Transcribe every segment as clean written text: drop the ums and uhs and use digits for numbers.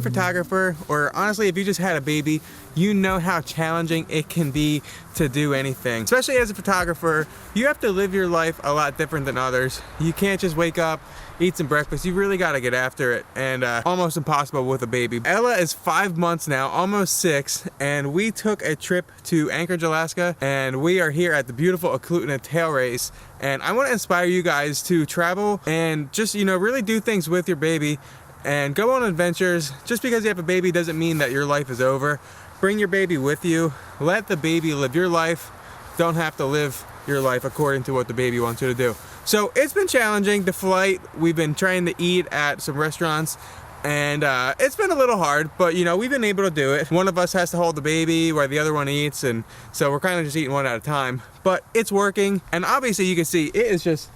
photographer, or honestly if you just had a baby, you know how challenging it can be to do anything. Especially as a photographer, you have to live your life a lot different than others. You can't just wake up, eat some breakfast. You really got to get after it, and almost impossible with a baby. Ella is 5 months now, almost 6, and we took a trip to Anchorage, Alaska, and we are here at the beautiful Eklutna Tail Race. And I want to inspire you guys to travel and just, you know, really do things with your baby and go on adventures. Just because you have a baby doesn't mean that your life is over. Bring your baby with you. Let the baby live your life. Don't have to live your life according to what the baby wants you to do. So it's been challenging, the flight. We've been trying to eat at some restaurants, and it's been a little hard, but you know, we've been able to do it. One of us has to hold the baby while the other one eats, and so we're kind of just eating one at a time, but it's working. And obviously you can see it is just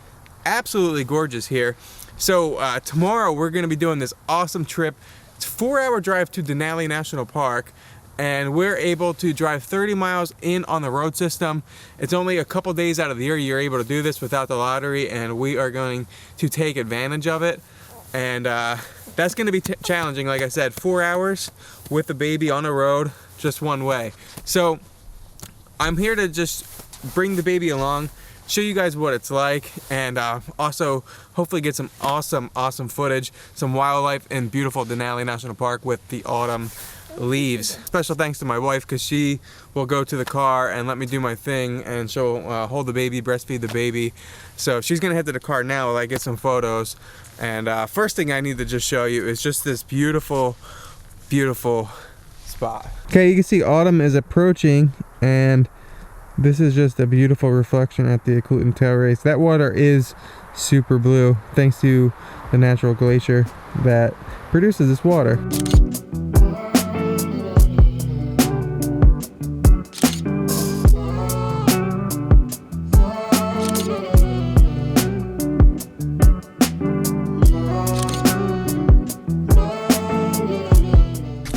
absolutely gorgeous here. So tomorrow we're going to be doing this awesome trip. It's a 4-hour drive to Denali National Park, and we're able to drive 30 miles in on the road system. It's only a couple days out of the year you're able to do this without the lottery, and we are going to take advantage of it. And that's going to be challenging. Like I said, 4 hours with the baby on the road, just one way. So I'm here to just bring the baby along, show you guys what it's like, and also hopefully get some awesome footage, some wildlife in beautiful Denali National Park with the autumn leaves. Special thanks to my wife, because she will go to the car and let me do my thing, and she'll hold the baby, breastfeed the baby. So she's gonna head to the car now while I get some photos. And first thing I need to just show you is just this beautiful spot. Okay, you can see autumn is approaching, and this is just a beautiful reflection at the Eklutna Tail Race. That water is super blue thanks to the natural glacier that produces this water.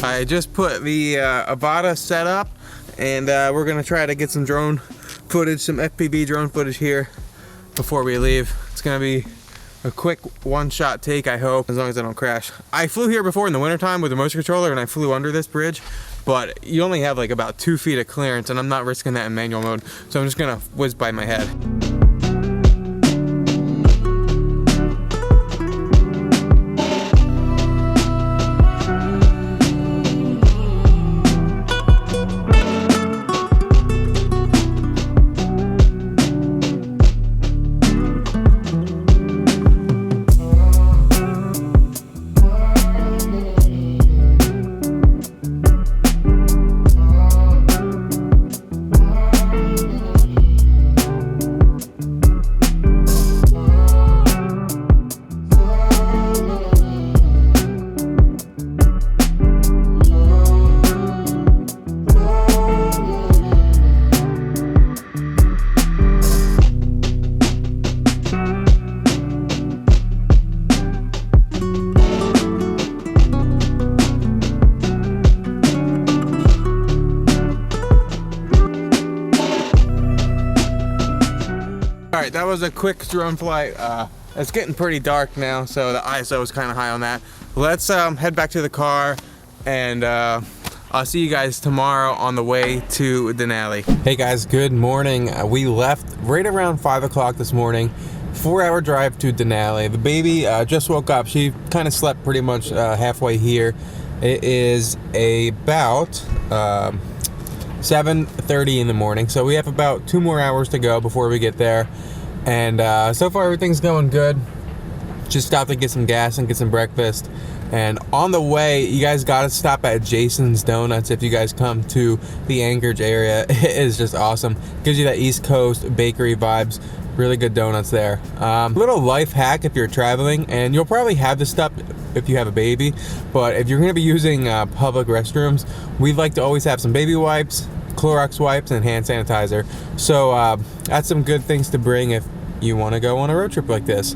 I just put the Avata set up, and we're gonna try to get some drone footage, some FPV drone footage here before we leave. It's gonna be a quick one-shot take, I hope, as long as I don't crash. I flew here before in the wintertime with a motion controller, and I flew under this bridge, but you only have like about 2 feet of clearance, and I'm not risking that in manual mode, so I'm just gonna whiz by my head. Alright, that was a quick drone flight. It's getting pretty dark now, so the ISO is kind of high on that. Let's head back to the car, and I'll see you guys tomorrow on the way to Denali. Hey guys, good morning. We left right around 5 o'clock this morning. 4-hour drive to Denali. The baby just woke up. She kind of slept pretty much halfway here. It is about 7:30 in the morning, so we have about 2 more hours to go before we get there. And so far everything's going good. Just stopped to get some gas and get some breakfast. And on the way, you guys gotta stop at Jason's Donuts if you guys come to the Anchorage area. It is just awesome. Gives you that East Coast bakery vibes. Really good donuts there. Little life hack if you're traveling, and you'll probably have this stuff if you have a baby, but if you're gonna be using public restrooms, we like to always have some baby wipes, Clorox wipes, and hand sanitizer. So that's some good things to bring if you want to go on a road trip like this.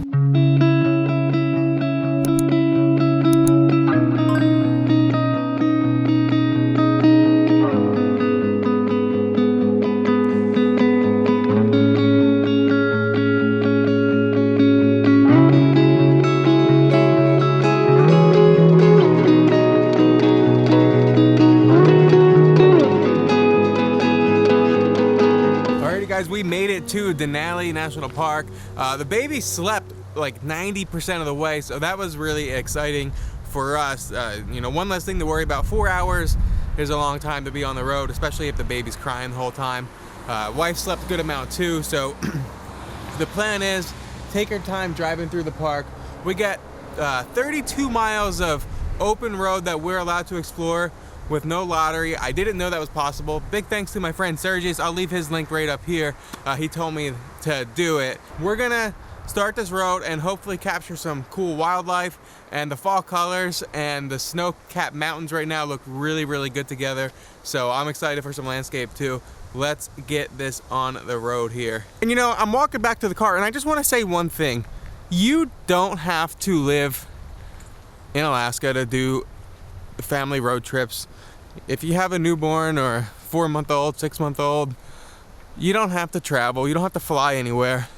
you guys, we made it to Denali National Park. The baby slept like 90% of the way, so that was really exciting for us. You know, one less thing to worry about. 4 hours is a long time to be on the road, especially if the baby's crying the whole time. Wife slept a good amount too, so the plan is take our time driving through the park. We got 32 miles of open road that we're allowed to explore with no lottery. I didn't know that was possible. Big thanks to my friend Sergius. I'll leave his link right up here. He told me to do it. We're gonna start this road and hopefully capture some cool wildlife, and the fall colors and the snow-capped mountains right now look really, really good together. So I'm excited for some landscape too. Let's get this on the road here. And you know, I'm walking back to the car and I just want to say one thing. You don't have to live in Alaska to do family road trips. If you have a newborn or 4-month-old, 6-month-old, you don't have to travel. You don't have to fly anywhere.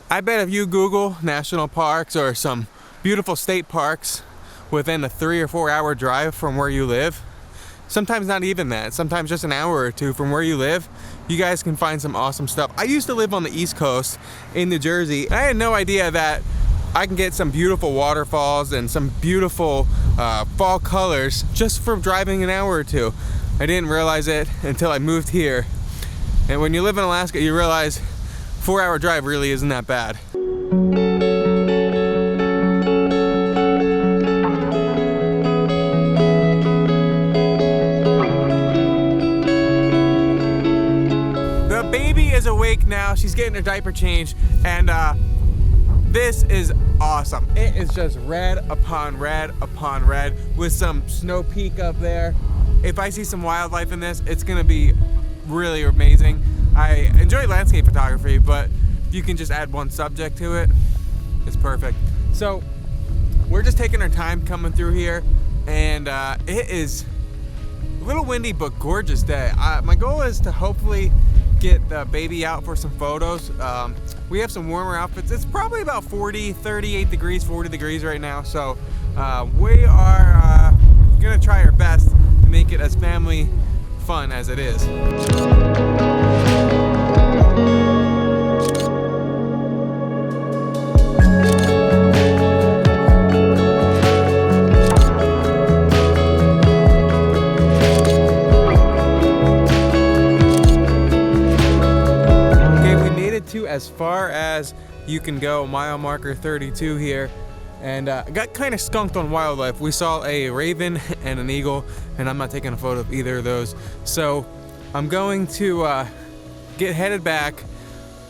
I bet if you Google national parks or some beautiful state parks within a 3 or 4 hour drive from where you live, sometimes not even that, sometimes just an hour or two from where you live, you guys can find some awesome stuff. I used to live on the East Coast in New Jersey, and I had no idea that I can get some beautiful waterfalls and some beautiful fall colors just from driving an hour or two. I didn't realize it until I moved here. And when you live in Alaska, you realize 4 hour drive really isn't that bad. The baby is awake now. She's getting her diaper changed, and this is awesome. It is just red upon red upon red with some snow peak up there. If I see some wildlife in this, it's gonna be really amazing. I enjoy landscape photography, but if you can just add one subject to it, it's perfect. So we're just taking our time coming through here, and it is a little windy but gorgeous day. My goal is to hopefully get the baby out for some photos. We have some warmer outfits. It's probably about 38 degrees, 40 degrees right now. So we are gonna try our best to make it as family fun as it is. As far as you can go, mile marker 32 here, and got kind of skunked on wildlife. We saw a raven and an eagle, and I'm not taking a photo of either of those, so I'm going to get headed back,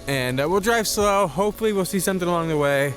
and we'll drive slow. Hopefully we'll see something along the way.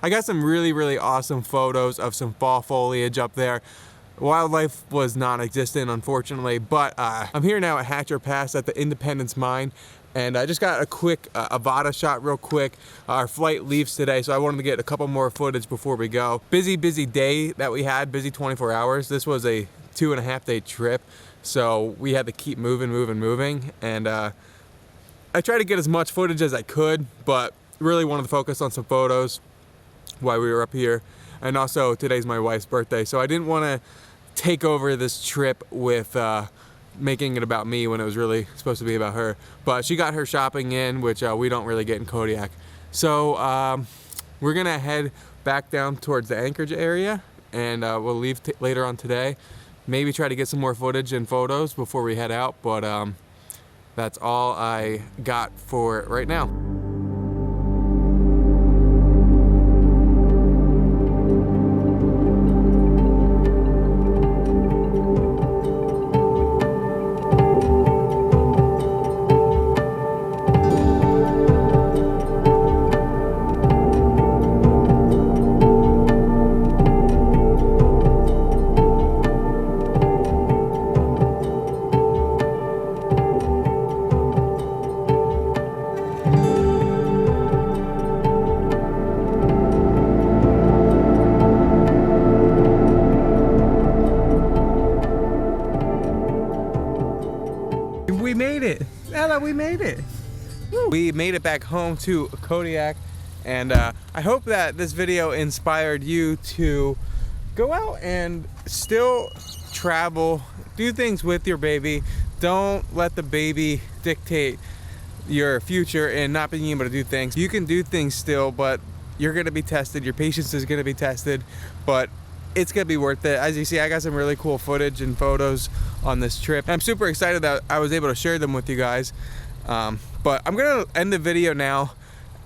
I got some really, really awesome photos of some fall foliage up there. Wildlife was non-existent, unfortunately, but I'm here now at Hatcher Pass at the Independence Mine, and I just got a quick Avata shot real quick. Our flight leaves today, so I wanted to get a couple more footage before we go. Busy day that we had, busy 24 hours. This was a 2.5 day trip, so we had to keep moving, and I tried to get as much footage as I could, but really wanted to focus on some photos while we were up here. And also today's my wife's birthday, so I didn't want to take over this trip with making it about me when it was really supposed to be about her. But she got her shopping in, which we don't really get in Kodiak. So we're gonna head back down towards the Anchorage area, and we'll leave later on today. Maybe try to get some more footage and photos before we head out, but that's all I got for right now. We made it. Ella, we made it. Woo. We made it back home to Kodiak, and I hope that this video inspired you to go out and still travel, do things with your baby. Don't let the baby dictate your future and not being able to do things. You can do things still, but you're gonna be tested. Your patience is gonna be tested, but it's gonna be worth it. As you see, I got some really cool footage and photos on this trip. I'm super excited that I was able to share them with you guys. But I'm gonna end the video now,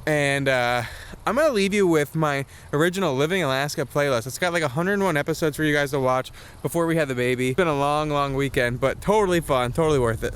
and I'm gonna leave you with my original Living Alaska playlist. It's got like 101 episodes for you guys to watch before we had the baby. It's been a long weekend, but totally fun, totally worth it.